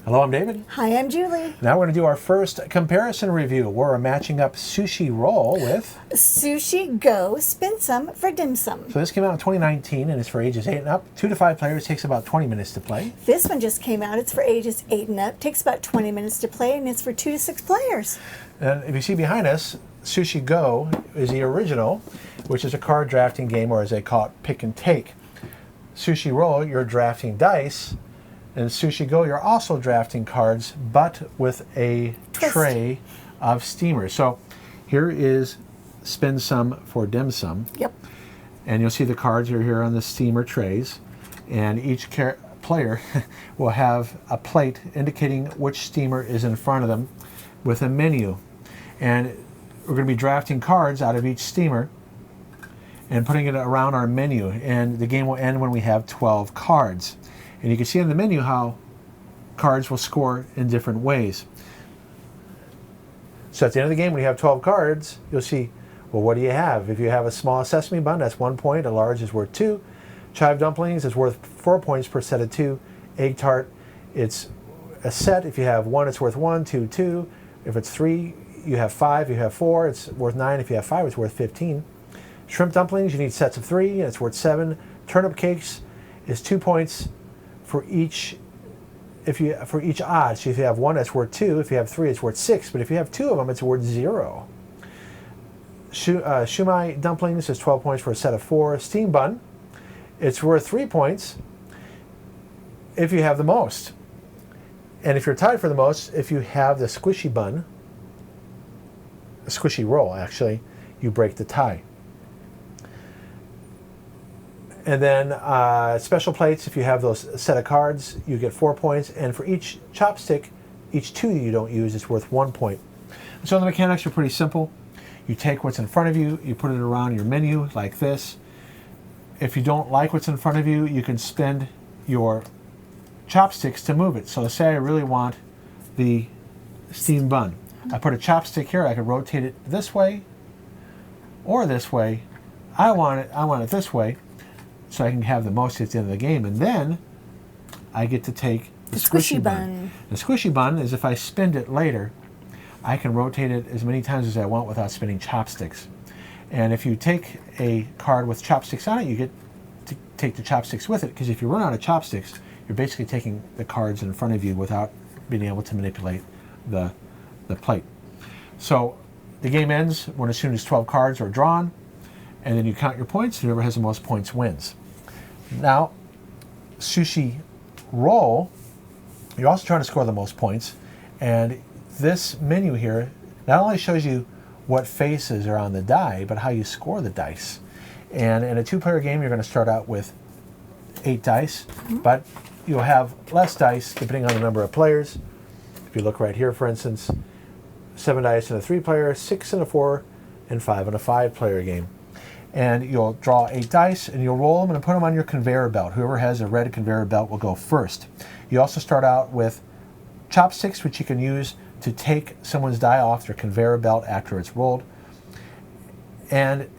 Hello, I'm David. Hi, I'm Julie. Now we're going to do our first comparison review. We're matching up Sushi Roll with Sushi Go, spin some for dim sum. So this came out in 2019 and it's for ages 8 and up. 2 to 5 players, takes about 20 minutes to play. This one just came out. It's for ages 8 and up, takes about 20 minutes to play, and it's for 2 to 6 players. And if you see behind us, Sushi Go is the original, which is a card drafting game, or as they call it, pick and take. Sushi Roll, you're drafting dice. And Sushi Go, you're also drafting cards, but with a tray of steamers. So here is spin some for dim sum. Yep. And you'll see the cards are here on the steamer trays. And each player will have a plate indicating which steamer is in front of them with a menu. And we're going to be drafting cards out of each steamer and putting it around our menu. And the game will end when we have 12 cards. And you can see on the menu how cards will score in different ways. So at the end of the game, when you have 12 cards, you'll see, well, what do you have? If you have a small sesame bun, that's 1 point. A large is worth 2. Chive dumplings is worth 4 points per set of 2. Egg tart, it's a set. If you have 1, it's worth 1, 2, 2. If it's 3, you have 5. If you have 4, it's worth 9. If you have 5, it's worth 15. Shrimp dumplings, you need sets of 3, and it's worth 7. Turnip cakes is 2 points for each odd. So if you have 1, it's worth 2. If you have 3, it's worth 6. But if you have 2 of them, it's worth 0. Shumai dumplings is 12 points for a set of 4. Steam bun, it's worth 3 points if you have the most. And if you're tied for the most, if you have the squishy bun, a squishy roll actually, you break the tie. And then special plates, if you have those set of cards, you get 4 points. And for each chopstick, each 2 you don't use is worth 1 point. So the mechanics are pretty simple. You take what's in front of you, you put it around your menu like this. If you don't like what's in front of you, you can spin your chopsticks to move it. So say I really want the steamed bun. I put a chopstick here, I can rotate it this way or this way. I want it this way, so I can have the most at the end of the game. And then I get to take the squishy bun. The squishy bun is if I spin it later, I can rotate it as many times as I want without spinning chopsticks. And if you take a card with chopsticks on it, you get to take the chopsticks with it, because if you run out of chopsticks, you're basically taking the cards in front of you without being able to manipulate the plate. So the game ends when as soon as 12 cards are drawn, and then you count your points. Whoever has the most points wins. Now, Sushi Roll, you're also trying to score the most points. And this menu here not only shows you what faces are on the die, but how you score the dice. And in a 2-player game, you're going to start out with 8 dice, but you'll have less dice depending on the number of players. If you look right here, for instance, 7 dice in a 3-player, 6 in a 4, and 5 in a 5-player game. And you'll draw 8 dice and you'll roll them and put them on your conveyor belt. Whoever has a red conveyor belt will go first. You also start out with chopsticks, which you can use to take someone's die off their conveyor belt after it's rolled. And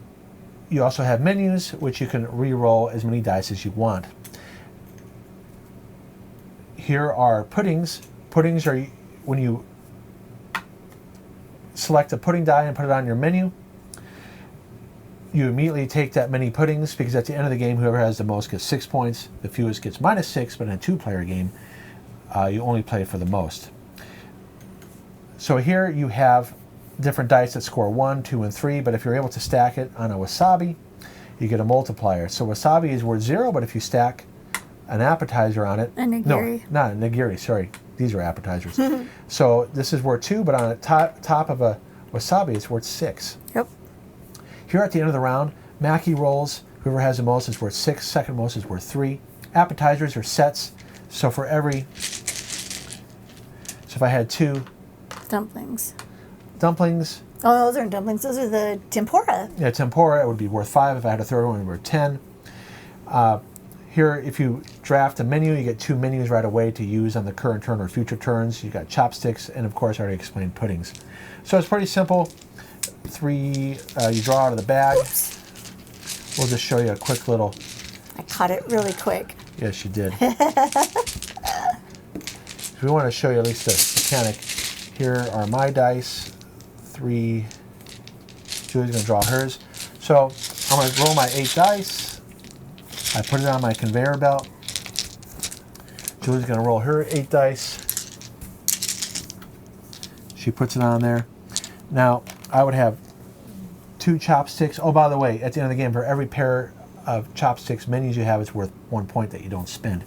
you also have menus, which you can re-roll as many dice as you want. Here are puddings. Puddings are when you select a pudding die and put it on your menu. You immediately take that many puddings, because at the end of the game, whoever has the most gets 6 points. The fewest gets -6, but in a 2-player game, you only play for the most. So here you have different dice that score 1, 2, and 3, but if you're able to stack it on a wasabi, you get a multiplier. So wasabi is worth 0, but if you stack an appetizer on it... A nigiri. No, not a nigiri, sorry. These are appetizers. So this is worth 2, but on the top of a wasabi, it's worth 6. Yep. Here at the end of the round, Maki rolls. Whoever has the most is worth 6. Second most is worth 3. Appetizers are sets. So for every... So if I had 2... Dumplings. Dumplings. Oh, those aren't dumplings. Those are the tempura. Yeah, tempura, it would be worth 5. If I had a third one, it would be worth 10. Here, if you draft a menu, you get 2 menus right away to use on the current turn or future turns. You got chopsticks, and of course, I already explained puddings. So it's pretty simple. 3, you draw out of the bag. Oops. We'll just show you a quick little... I caught it really quick. Yes, you did. If we want to show you at least the mechanic, here are my dice. 3. Julie's going to draw hers. So I'm going to roll my 8 dice. I put it on my conveyor belt. Julie's going to roll her 8 dice. She puts it on there. Now, I would have 2 chopsticks. Oh, by the way, at the end of the game, for every pair of chopsticks menus you have, it's worth 1 point that you don't spend.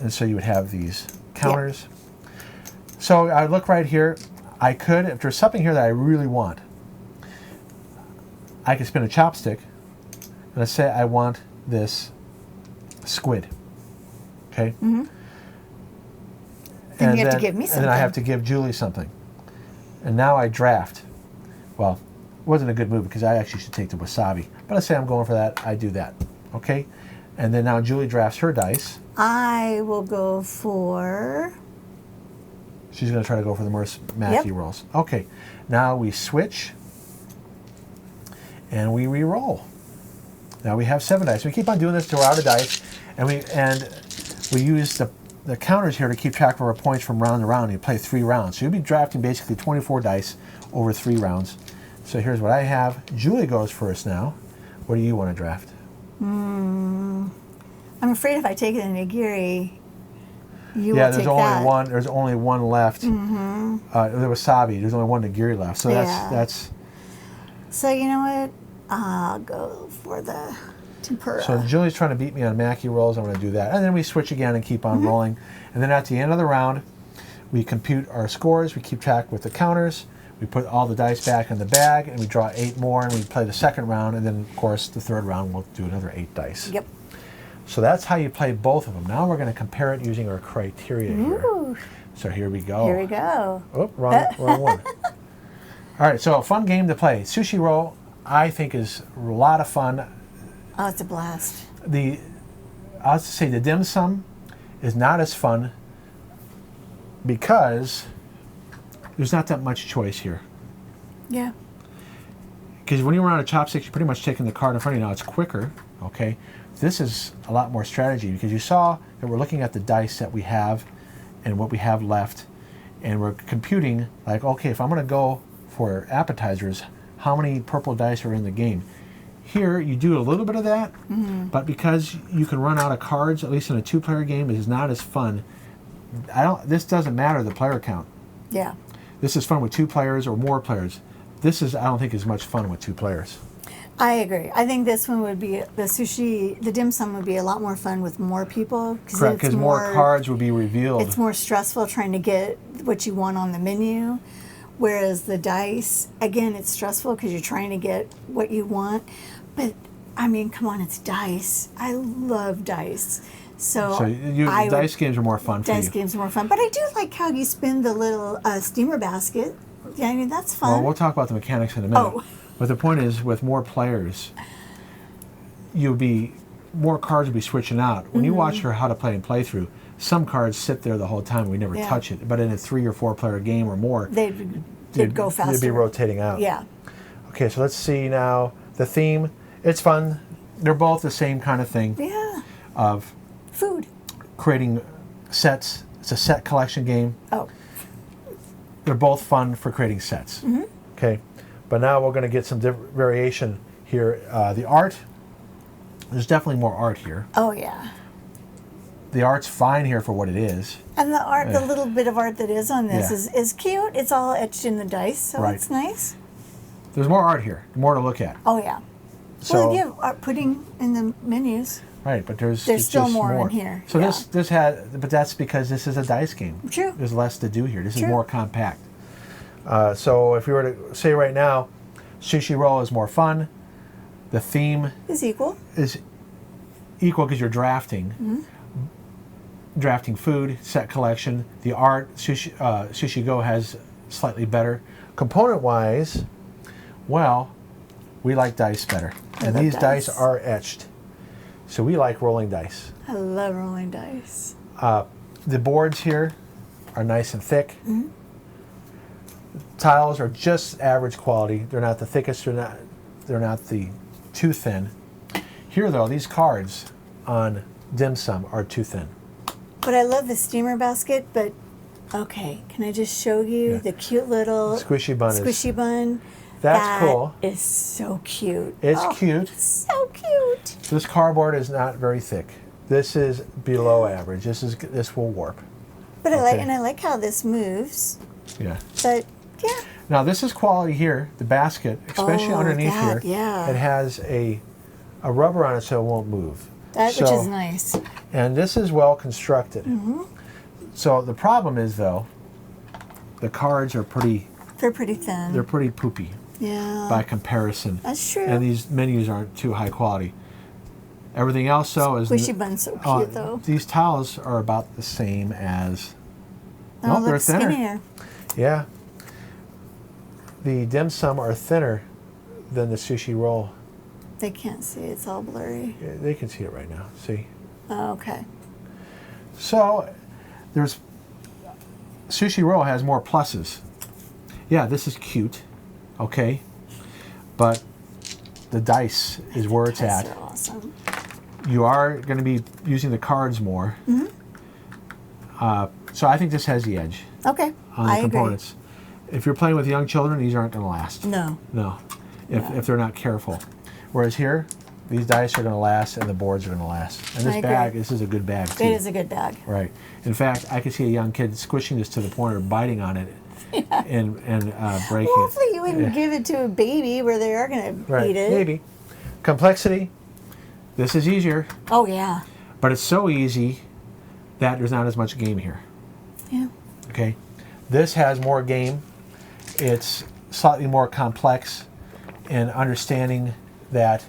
And so you would have these counters. Yeah. So I look right here. I could, if there's something here that I really want, I could spin a chopstick. And let's say I want this squid. Okay? Mm-hmm. And you have to give me something. And then I have to give Julie something. And now I draft. Well, it wasn't a good move because I actually should take the wasabi. But let's say I'm going for that. I do that. Okay? And then now Julie drafts her dice. I will go for... She's going to try to go for the more Mackie rolls. Okay. Now we switch. And we re-roll. Now we have 7 dice. We keep on doing this till we're out of dice. And we use the counters here to keep track of our points from round to round. You play 3 rounds. So you'll be drafting basically 24 dice over 3 rounds. So here's what I have. Julie goes first now. What do you want to draft? I'm afraid if I take it in nigiri, you will there's take only that. one. There's only one left. Mm-hmm. The wasabi. There's only one nigiri left. So that's. So you know what? I'll go for the tempura. So Julie's trying to beat me on Mackie rolls. I'm going to do that, and then we switch again and keep on rolling. And then at the end of the round, we compute our scores. We keep track with the counters. We put all the dice back in the bag, and we draw 8 more, and we play the second round, and then, of course, the third round, we'll do another 8 dice. Yep. So that's how you play both of them. Now we're going to compare it using our criteria here. So here we go. Here we go. Oh, wrong one. All right, so a fun game to play. Sushi Roll, I think, is a lot of fun. Oh, it's a blast. I'll have to say the dim sum is not as fun because there's not that much choice here. Yeah. Because when you're on a chopstick, you're pretty much taking the card in front of you. Now it's quicker, okay? This is a lot more strategy because you saw that we're looking at the dice that we have and what we have left, and we're computing like, okay, if I'm going to go for appetizers, how many purple dice are in the game? Here, you do a little bit of that, but because you can run out of cards, at least in a 2-player game, it is not as fun. This doesn't matter, the player count. Yeah. This is fun with 2 players or more players. This is, I don't think, as much fun with 2 players. I agree. I think this one would be, the dim sum would be a lot more fun with more people. Correct, because more cards would be revealed. It's more stressful trying to get what you want on the menu. Whereas the dice, again, it's stressful because you're trying to get what you want. But, I mean, come on, it's dice. I love dice. So dice games are more fun for you. Dice games are more fun. But I do like how you spin the little steamer basket. Yeah, I mean, that's fun. Well, we'll talk about the mechanics in a minute. Oh. But the point is, with more players, more cards will be switching out. When you watch her How to Play and Playthrough, some cards sit there the whole time. We never touch it. But in a 3 or 4 player game or more, they'd go faster. They'd be rotating out. Yeah. Okay, so let's see now. The theme, it's fun. They're both the same kind of thing. Yeah. Of food. Creating sets. It's a set collection game. Oh. They're both fun for creating sets. Okay, but now we're going to get some variation here. The art, there's definitely more art here. Oh, yeah. The art's fine here for what it is. And the art, the little bit of art that is on this is cute. It's all etched in the dice, so it's nice. There's more art here, more to look at. Oh, yeah. So, well, yeah, art pudding in the menus. Right, but there's still just more in here. So but that's because this is a dice game. True. There's less to do here. This is more compact. So if we were to say right now, Sushi Roll is more fun. The theme is equal because you're drafting. Drafting food, set collection. The art, Sushi Go has slightly better. Component-wise, well, we like dice better. And these dice are etched. So we like rolling dice. I love rolling dice. The boards here are nice and thick. Tiles are just average quality. They're not the thickest. They're not too thin. Here, though, these cards on dim sum are too thin. But I love the steamer basket, but Okay, can I just show you the cute little Squishy bun. bun? That's cool. That is so cute. It's cute. So cute. This cardboard is not very thick. This is below average. This will warp. But I like how this moves. Yeah. But yeah. Now this is quality here. The basket, especially underneath here, it has a rubber on it so it won't move. Which is nice. And this is well constructed. So the problem is though, the cards are pretty. They're pretty thin. They're pretty poopy. Yeah. By comparison. That's true. And these menus aren't too high quality. Everything else though is. Squishy bun's so cute though. These towels are about the same as. Oh, they're thinner. Skinnier. Yeah. The dim sum are thinner than the sushi roll. They can't see. It's all blurry. Yeah, they can see it right now. See? Oh, okay. So, there's sushi roll has more pluses. Yeah, this is cute. Okay. But the dice is where it's at. They're awesome. You are going to be using the cards more. So I think this has the edge. Okay. On the components. If you're playing with young children, these aren't going to last. No. No. If they're not careful. Whereas here, these dice are going to last and the boards are going to last. And this bag, this is a good bag too. It is a good bag. Right. In fact, I could see a young kid squishing this to the point of biting on it and breaking Well, hopefully you wouldn't give it to a baby where they are going to eat it. Maybe. Complexity. This is easier. Oh, yeah. But it's so easy that there's not as much game here. Yeah. Okay. This has more game. It's slightly more complex in understanding that.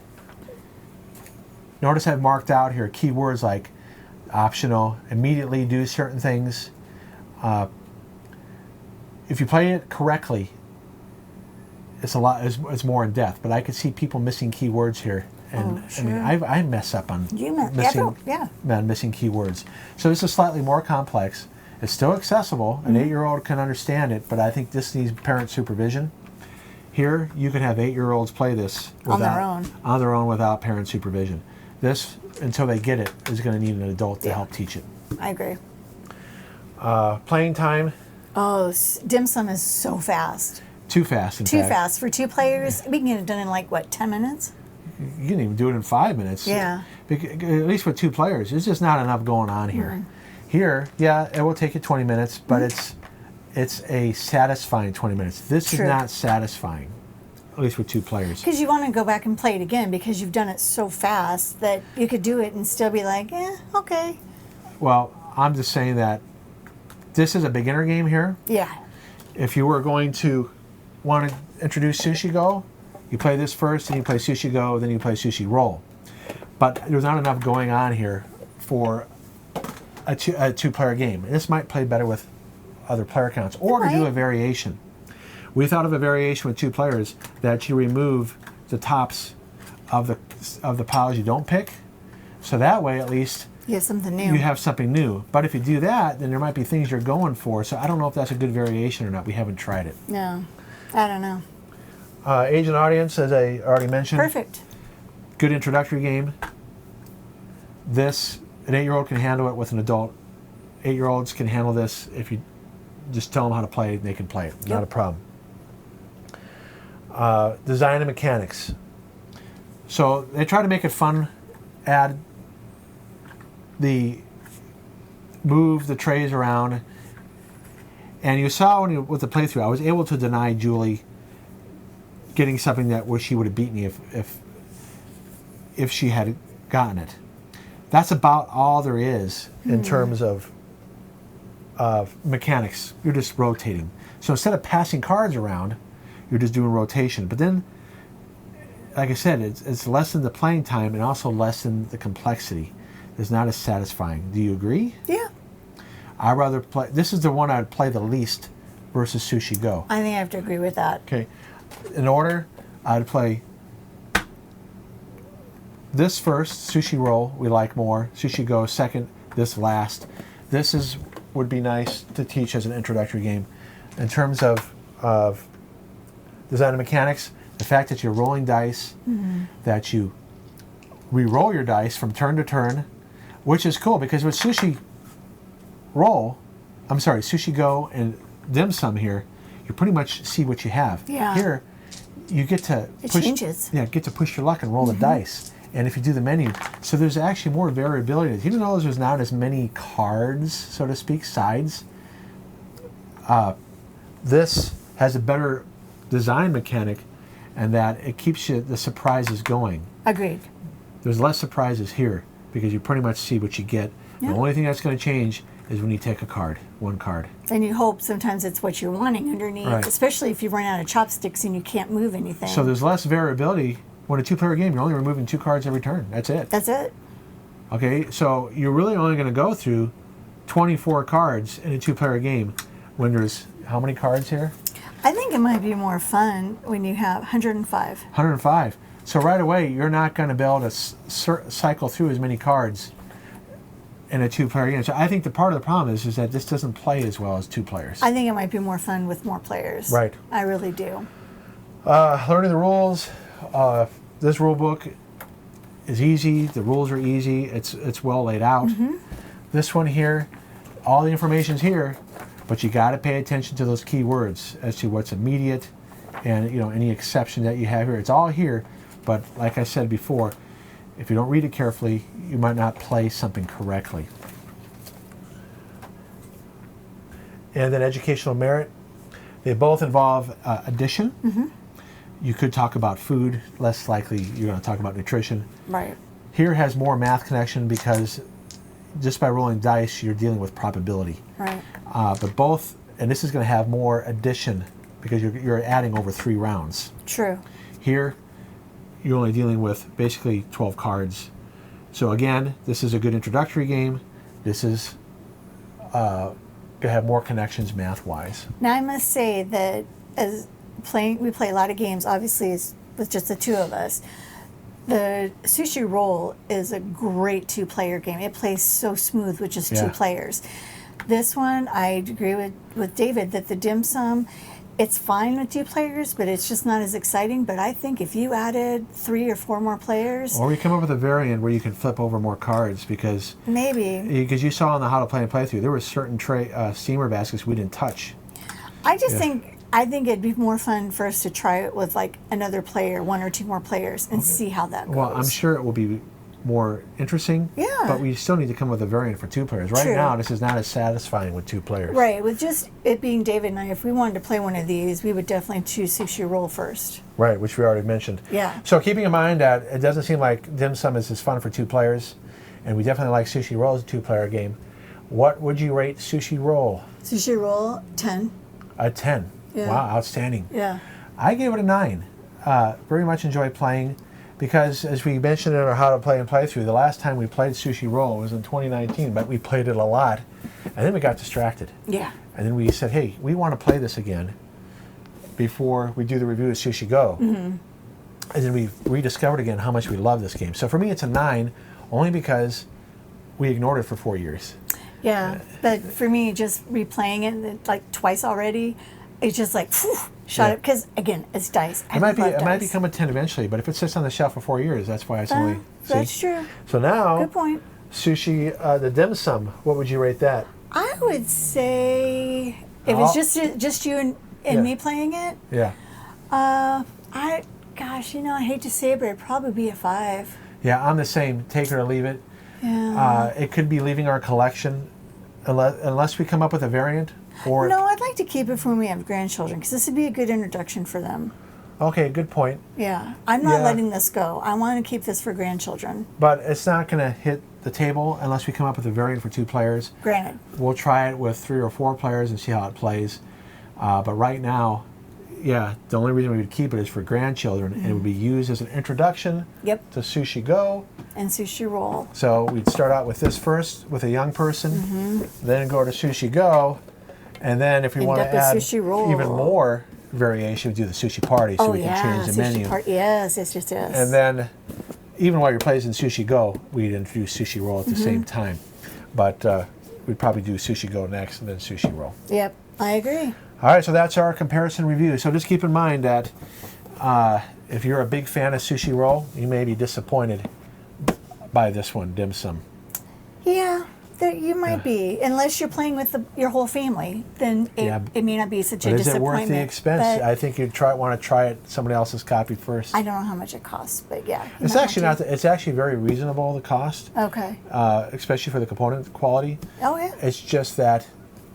Notice I've marked out here keywords like optional, immediately do certain things. If you play it correctly, it's more in depth. But I could see people missing keywords here, and sure. I mean I mess up on missing keywords. So this is slightly more complex. It's still accessible. An 8-year-old can understand it, but I think this needs parent supervision. Here, you can have 8-year-olds play this on their own without parent supervision. This, until they get it, is going to need an adult to help teach it. I agree. Playing time. Oh, dim sum is so fast. Too fast, in fact. Too fast. For 2 players, we can get it done in like, what, 10 minutes? You can even do it in 5 minutes. Yeah. At least with 2 players. There's just not enough going on here. Here, yeah, it will take you 20 minutes, but it's a satisfying 20 minutes. This is not satisfying, at least with 2 players. Because you want to go back and play it again because you've done it so fast that you could do it and still be like, okay. Well, I'm just saying that this is a beginner game here. Yeah. If you were going to want to introduce Sushi Go, you play this first, and you play Sushi Go, then you play Sushi Roll. But there's not enough going on here for a 2-player game. This might play better with other player counts, or to do a variation. We thought of a variation with 2 players that you remove the tops of the piles you don't pick, so that way at least you have something new. You have something new. But if you do that, then there might be things you're going for. So I don't know if that's a good variation or not. We haven't tried it. No, I don't know. Age and audience, as I already mentioned. Perfect. Good introductory game. This, an 8-year-old can handle it with an adult. 8-year-olds can handle this. If you just tell them how to play, they can play it. Not a problem. Design and mechanics. So they try to make it fun. Move the trays around. And you saw with the playthrough, I was able to deny Julie getting something where she would have beat me if she had gotten it. That's about all there is in terms of mechanics. You're just rotating. So instead of passing cards around, you're just doing rotation. But then, like I said, it's less in the playing time and also less in the complexity. It's not as satisfying. Do you agree? Yeah. I'd rather play. This is the one I'd play the least versus Sushi Go. I think I have to agree with that. Okay. In order, I'd play this first, Sushi Roll, we like more. Sushi Go second, this last. This would be nice to teach as an introductory game. In terms of design and mechanics, the fact that you're rolling dice, that you re-roll your dice from turn to turn, which is cool because with Sushi Roll, I'm sorry, Sushi Go and Dim Sum here, you pretty much see what you have. Yeah. Here, you get to It changes. Yeah, get to push your luck and roll the dice. And if you do the menu, so there's actually more variability. Even though there's not as many cards, so to speak, sides, this has a better design mechanic, and that it keeps the surprises going. Agreed. There's less surprises here because you pretty much see what you get. Yeah. The only thing that's going to change is when you take one card. And you hope sometimes it's what you're wanting underneath, Right. especially if you run out of chopsticks and you can't move anything. So there's less variability. When a two-player game, you're only removing 2 cards every turn. That's it. That's it. Okay, so you're really only going to go through 24 cards in a two-player game when there's how many cards here? I think it might be more fun when you have 105. 105. So right away, you're not going to be able to cycle through as many cards in a two-player game. So I think the part of the problem is that this doesn't play as well as 2 players. I think it might be more fun with more players. Right. I really do. Learning the rules. This rule book is easy. The rules are easy. It's well laid out. This one here, all the information's here, but you got to pay attention to those key words as to what's immediate and any exception that you have here. It's all here, but like I said before, if you don't read it carefully, you might not play something correctly. And then educational merit. They both involve addition. You could talk about food, less likely you're going to talk about nutrition. Right. Here has more math connection because just by rolling dice, you're dealing with probability. Right. But both, and this is going to have more addition because you're adding over 3 rounds. True. Here, you're only dealing with basically 12 cards. So again, this is a good introductory game. This is going to have more connections math-wise. Now I must say that we play a lot of games, obviously, with just the 2 of us. The Sushi Roll is a great 2-player game. It plays so smooth with just 2 players. This one, I agree with David that the Dim Sum, it's fine with 2 players, but it's just not as exciting. But I think if you added 3 or 4 more players, Or we come up with a variant where you can flip over more cards because you saw on the How to Play and Playthrough, there were certain steamer baskets we didn't touch. I think it'd be more fun for us to try it with like another player, 1 or 2 more players, and see how that goes. Well, I'm sure it will be more interesting. Yeah. But we still need to come up with a variant for 2 players. Right True. now, this is not as satisfying with 2 players. Right, with just it being David and I, if we wanted to play one of these, we would definitely choose Sushi Roll first. Right, which we already mentioned. Yeah. So keeping in mind that it doesn't seem like Dim Sum is as fun for 2 players, and we definitely like Sushi Roll as a 2-player game, what would you rate Sushi Roll? Sushi Roll, 10. A 10. Yeah. Wow, outstanding. Yeah. I gave it a 9. Very much enjoyed playing because, as we mentioned in our How to Play and Playthrough, the last time we played Sushi Roll was in 2019, but we played it a lot, and then we got distracted. Yeah. And then we said, hey, we want to play this again before we do the review of Sushi Go. And then we rediscovered again how much we love this game. So for me, it's a 9, only because we ignored it for 4 years. Yeah, but for me, just replaying it like twice already, it's just like, phew, shut up. Because, again, it's dice. It might become a 10 eventually, but if it sits on the shelf for 4 years, that's why it's only... That's true. So now, Good point. Sushi, the Dim Sum, what would you rate that? I would say, if it's just you and me playing it, Yeah. I hate to say it, but it'd probably be a 5. Yeah, I'm the same. Take it or leave it. Yeah. It could be leaving our collection unless we come up with a variant. Or No, I'd like to keep it for when we have grandchildren, because this would be a good introduction for them. Okay, good point. Yeah. I'm not letting this go. I want to keep this for grandchildren. But it's not going to hit the table unless we come up with a variant for 2 players. Granted. We'll try it with 3 or 4 players and see how it plays. But right now, the only reason we would keep it is for grandchildren, and it would be used as an introduction to Sushi Go. And Sushi Roll. So we'd start out with this first with a young person, then go to Sushi Go, and then if we want to add even more variation, we do the Sushi Party so we can change the menu. Yes. And then even while you're playing in Sushi Go, we'd introduce Sushi Roll at the same time. But we'd probably do Sushi Go next and then Sushi Roll. Yep, I agree. All right, so that's our comparison review. So just keep in mind that if you're a big fan of Sushi Roll, you may be disappointed by this one, Dim Sum. Yeah, That you might be, unless you're playing with your whole family, then it may not be such a But is it disappointment. worth the expense? But I think you want to try it somebody else's copy first. I don't know how much it costs, but yeah. It's actually not. It's actually very reasonable, the cost. Okay. Especially for the component quality. Oh yeah. It's just that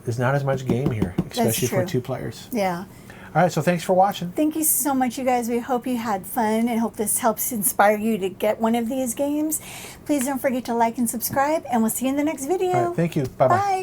there's not as much game here, especially for true. 2 players. Yeah. All right, so thanks for watching. Thank you so much, you guys. We hope you had fun and hope this helps inspire you to get one of these games. Please don't forget to like and subscribe, and we'll see you in the next video. All right, thank you. Bye-bye. Bye.